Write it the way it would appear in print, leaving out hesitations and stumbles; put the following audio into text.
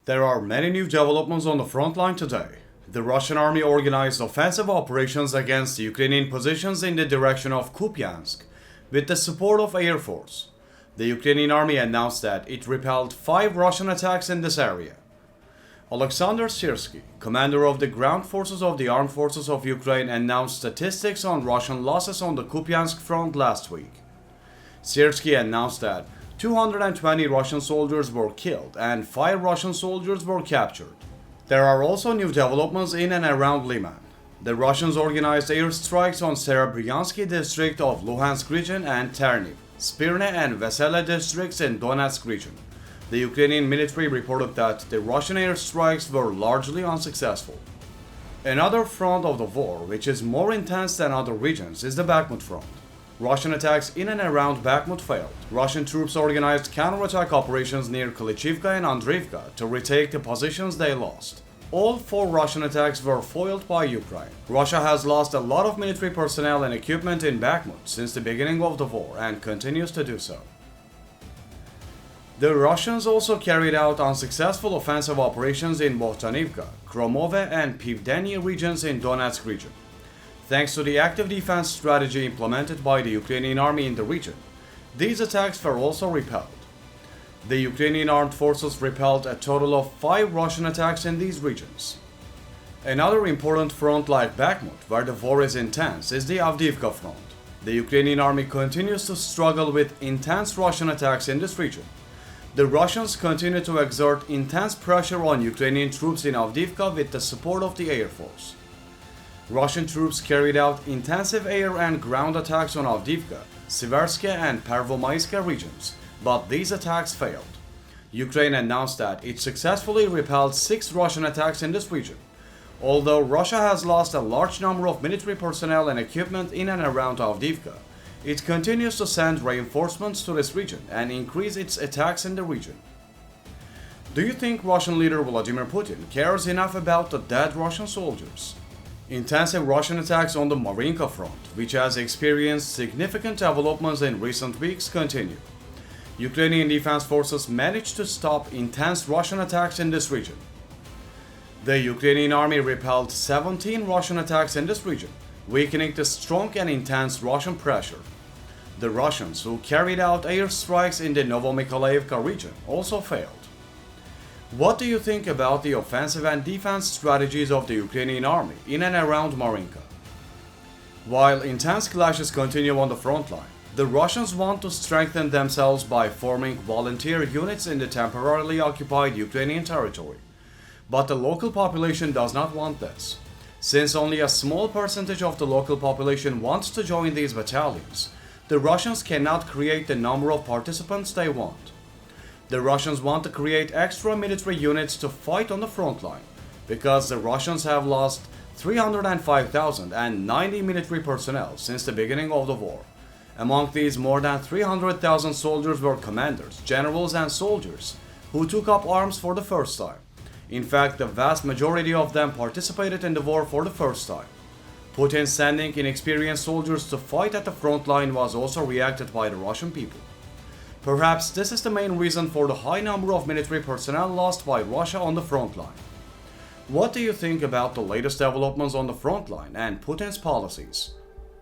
There are many new developments on the front line today. The Russian army organized offensive operations against the Ukrainian positions in the direction of Kupiansk with the support of Air Force. The Ukrainian army announced that it repelled 5 Russian attacks in this area. Oleksandr Syrskyi, commander of the ground forces of the Armed Forces of Ukraine, announced statistics on Russian losses on the Kupiansk front last week. Syrskyi announced that 220 Russian soldiers were killed and 5 Russian soldiers were captured. There are also new developments in and around Lyman. The Russians organized airstrikes on Serebriansky district of Luhansk region and Terniv, Spirne and Vesele districts in Donetsk region. The Ukrainian military reported that the Russian airstrikes were largely unsuccessful. Another front of the war, which is more intense than other regions, is the Bakhmut front. Russian attacks in and around Bakhmut failed. Russian troops organized counterattack operations near Klishivka and Andreevka to retake the positions they lost. All 4 Russian attacks were foiled by Ukraine. Russia has lost a lot of military personnel and equipment in Bakhmut since the beginning of the war and continues to do so. The Russians also carried out unsuccessful offensive operations in Bohdanivka, Kromove and Pivdeny regions in Donetsk region. Thanks to the active defense strategy implemented by the Ukrainian army in the region, these attacks were also repelled. The Ukrainian armed forces repelled a total of 5 Russian attacks in these regions. Another important front like Bakhmut, where the war is intense, is the Avdiivka front. The Ukrainian army continues to struggle with intense Russian attacks in this region. The Russians continue to exert intense pressure on Ukrainian troops in Avdiivka with the support of the Air Force. Russian troops carried out intensive air and ground attacks on Avdiivka, Siversky and Pervomaiska regions, but these attacks failed. Ukraine announced that it successfully repelled 6 Russian attacks in this region. Although Russia has lost a large number of military personnel and equipment in and around Avdiivka, it continues to send reinforcements to this region and increase its attacks in the region. Do you think Russian leader Vladimir Putin cares enough about the dead Russian soldiers? Intensive Russian attacks on the Marinka front, which has experienced significant developments in recent weeks, continue. Ukrainian defense forces managed to stop intense Russian attacks in this region. The Ukrainian army repelled 17 Russian attacks in this region, weakening the strong and intense Russian pressure. The Russians, who carried out airstrikes in the Novomykhailovka region, also failed. What do you think about the offensive and defense strategies of the Ukrainian army in and around Marinka? While intense clashes continue on the front line, the Russians want to strengthen themselves by forming volunteer units in the temporarily occupied Ukrainian territory. But the local population does not want this. Since only a small percentage of the local population wants to join these battalions, the Russians cannot create the number of participants they want. The Russians want to create extra military units to fight on the front line, because the Russians have lost 305,090 military personnel since the beginning of the war. Among these, more than 300,000 soldiers were commanders, generals and soldiers who took up arms for the first time. In fact, the vast majority of them participated in the war for the first time. Putin sending inexperienced soldiers to fight at the front line was also reacted by the Russian people. Perhaps this is the main reason for the high number of military personnel lost by Russia on the front line. What do you think about the latest developments on the front line and Putin's policies?